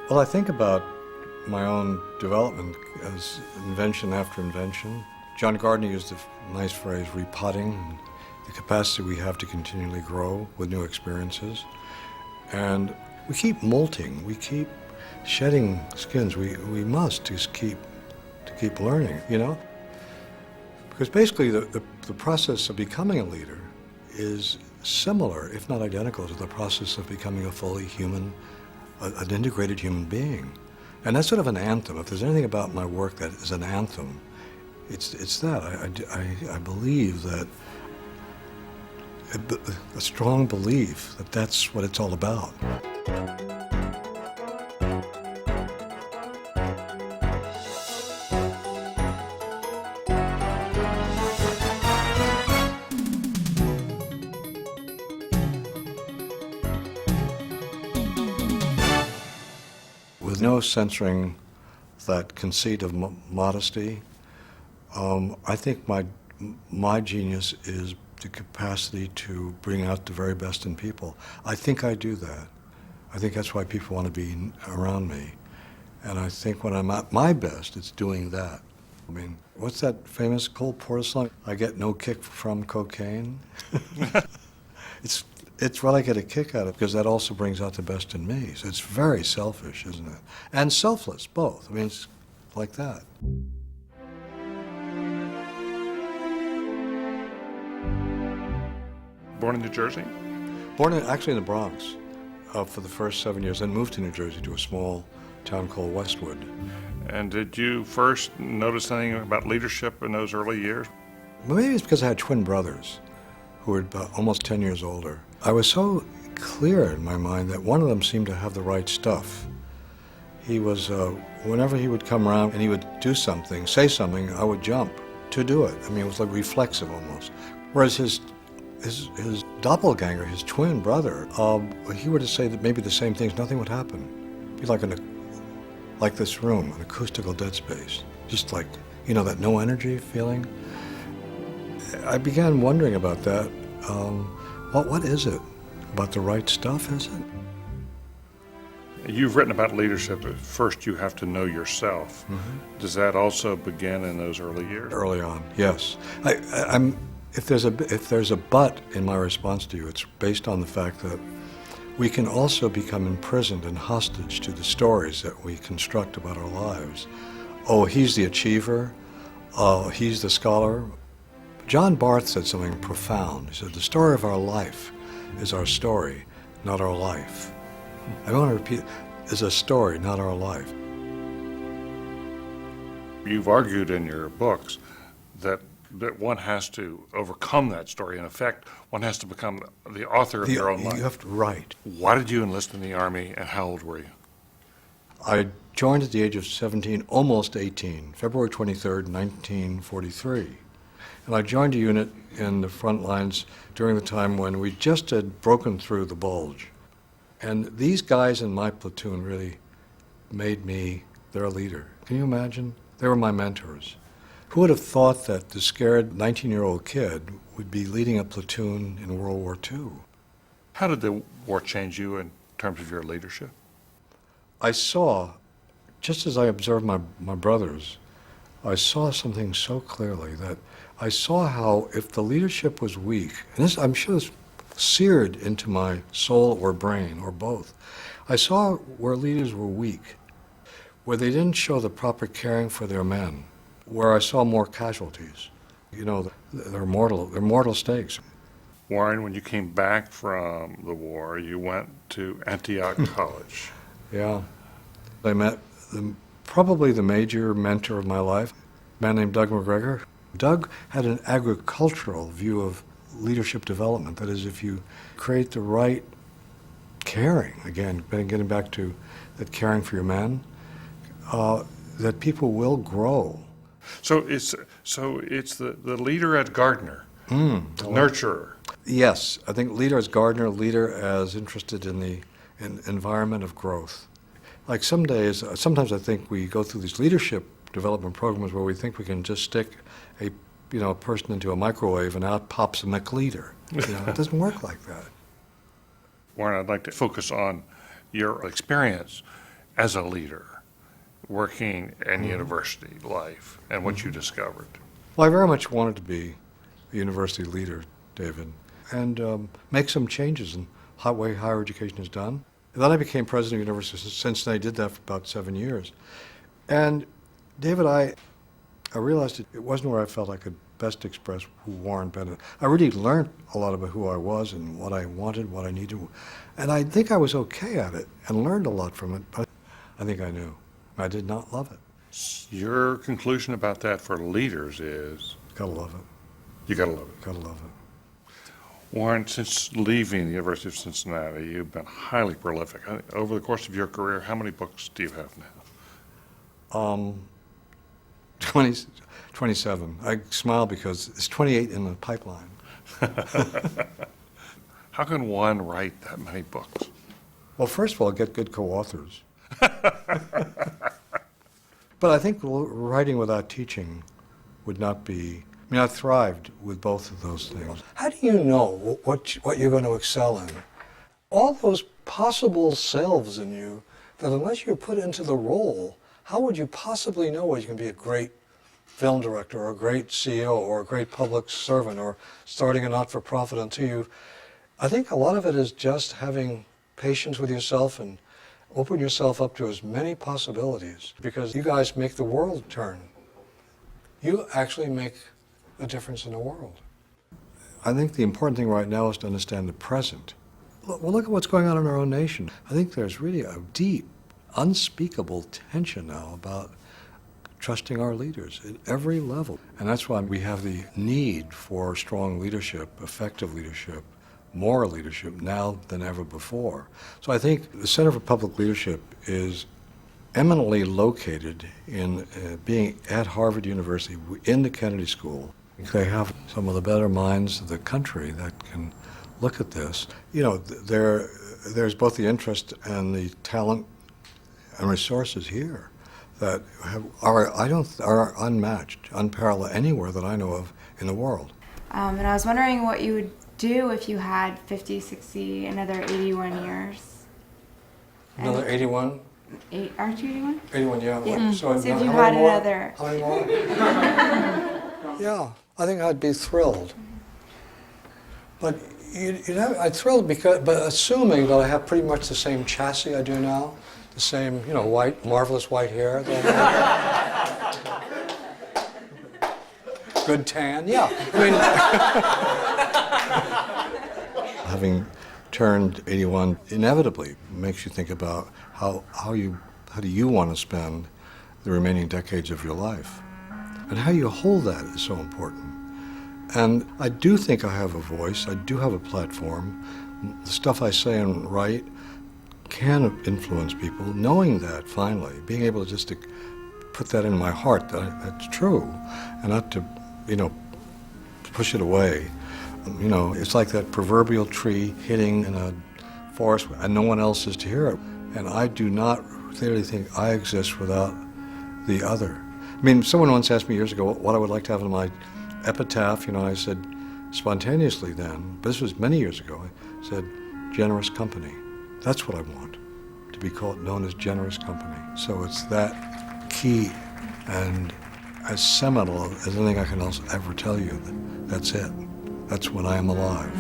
Well, I think about my own development as invention after invention. John Gardner used the nice phrase repotting, and the capacity we have to continually grow with new experiences. And we keep molting, we keep shedding skins. We must just keep learning, you know? Because basically the process of becoming a leader is similar, if not identical, to the process of becoming a fully human, an integrated human being. And that's sort of an anthem. If there's anything about my work that is an anthem, it's that. I believe that, a strong belief that that's what it's all about. With no censoring that conceit of modesty, I think my genius is the capacity to bring out the very best in people. I think I do that. I think that's why people want to be around me. And I think when I'm at my best, it's doing that. I mean, what's that famous Cole Porter song? I get no kick from cocaine. It's what I get a kick out of, because that also brings out the best in me. So it's very selfish, isn't it? And selfless, both. I mean, it's like that. Born in New Jersey? Actually in the Bronx for the first 7 years, then moved to New Jersey to a small town called Westwood. And did you first notice anything about leadership in those early years? Maybe it's because I had twin brothers who were about almost 10 years older. I was so clear in my mind that one of them seemed to have the right stuff. He was, whenever he would come around and he would do something, say something, I would jump to do it. I mean, it was like reflexive almost. Whereas his doppelganger, his twin brother, he were to say that maybe the same things, nothing would happen. It'd be like this room, an acoustical dead space. Just like, you know, that no energy feeling. I began wondering about that. What is it? About the right stuff, is it? You've written about leadership. First, you have to know yourself. Mm-hmm. Does that also begin in those early years? Early on, yes. If there's a but in my response to you, it's based on the fact that we can also become imprisoned and hostage to the stories that we construct about our lives. Oh, he's the achiever. Oh, he's the scholar. John Barth said something profound. He said, the story of our life is our story, not our life. I want to repeat, is a story, not our life. You've argued in your books that one has to overcome that story. In effect, one has to become the author of their own life. You have to write. Why did you enlist in the Army, and how old were you? I joined at the age of 17, almost 18, February 23rd, 1943. And I joined a unit in the front lines during the time when we just had broken through the bulge. And these guys in my platoon really made me their leader. Can you imagine? They were my mentors. Who would have thought that the scared 19-year-old kid would be leading a platoon in World War II? How did the war change you in terms of your leadership? I saw, just as I observed my brothers, I saw something so clearly that I saw how if the leadership was weak, and this, I'm sure this seared into my soul or brain or both, I saw where leaders were weak, where they didn't show the proper caring for their men, where I saw more casualties. You know, they're mortal stakes. Warren, when you came back from the war, you went to Antioch College. Yeah. I met probably the major mentor of my life, a man named Doug McGregor. Doug had an agricultural view of leadership development. That is, if you create the right caring, again, getting back to that caring for your men, that people will grow. So it's the leader as gardener, the nurturer. Yes, I think leader as gardener, leader as interested in the environment of growth. Like sometimes I think we go through these leadership development programs where we think we can just stick a person into a microwave and out pops a McLeader. It doesn't work like that. Warren, I'd like to focus on your experience as a leader, working in university life, and what you discovered? Well, I very much wanted to be a university leader, David, and make some changes in how way higher education is done. And then I became president of the University of Cincinnati. I did that for about 7 years. And David, I realized it wasn't where I felt I could best express who Warren Bennis. I really learned a lot about who I was and what I wanted, what I needed. And I think I was okay at it and learned a lot from it, but I think I knew. I did not love it. Your conclusion about that for leaders is? Gotta love it. You gotta love it. Gotta love it. Warren, since leaving the University of Cincinnati, you've been highly prolific. Over the course of your career, how many books do you have now? 27. I smile because it's 28 in the pipeline. How can one write that many books? Well, first of all, get good co-authors. But I think writing without teaching would not be. I mean, I thrived with both of those things. How do you know what you're going to excel in? All those possible selves in you that unless you're put into the role, how would you possibly know whether you can be a great film director or a great CEO or a great public servant or starting a not-for-profit until you... I think a lot of it is just having patience with yourself and open yourself up to as many possibilities, because you guys make the world turn. You actually make a difference in the world. I think the important thing right now is to understand the present. Well, look at what's going on in our own nation. I think there's really a deep, unspeakable tension now about trusting our leaders at every level. And that's why we have the need for strong leadership, effective leadership, moral leadership now than ever before. So I think the Center for Public Leadership is eminently located in being at Harvard University in the Kennedy School. They have some of the better minds of the country that can look at this. You know, there's both the interest and the talent and resources here that are unmatched, unparalleled anywhere that I know of in the world. And I was wondering what you would do if you had 50, 60, another 81 years. Another 81? Aren't you 81? 81, yeah. Yeah. So if you how had many more? another. How many more? Yeah, I think I'd be thrilled. But I'm thrilled but assuming that I have pretty much the same chassis I do now, the same, white, marvelous white hair. Good tan, yeah. I mean, having turned 81 inevitably makes you think about how do you want to spend the remaining decades of your life, and how you hold that is so important. And I do think I have a voice. I do have a platform. The stuff I say and write can influence people. Knowing that, finally, being able to just to put that in my heart that's true, and not to push it away. It's like that proverbial tree hitting in a forest and no one else is to hear it. And I do not really think I exist without the other. I mean, someone once asked me years ago what I would like to have in my epitaph. I said spontaneously then, but this was many years ago, I said, generous company. That's what I want, to be known as generous company. So it's that key and as seminal as anything I can else ever tell you. That's it. That's when I am alive.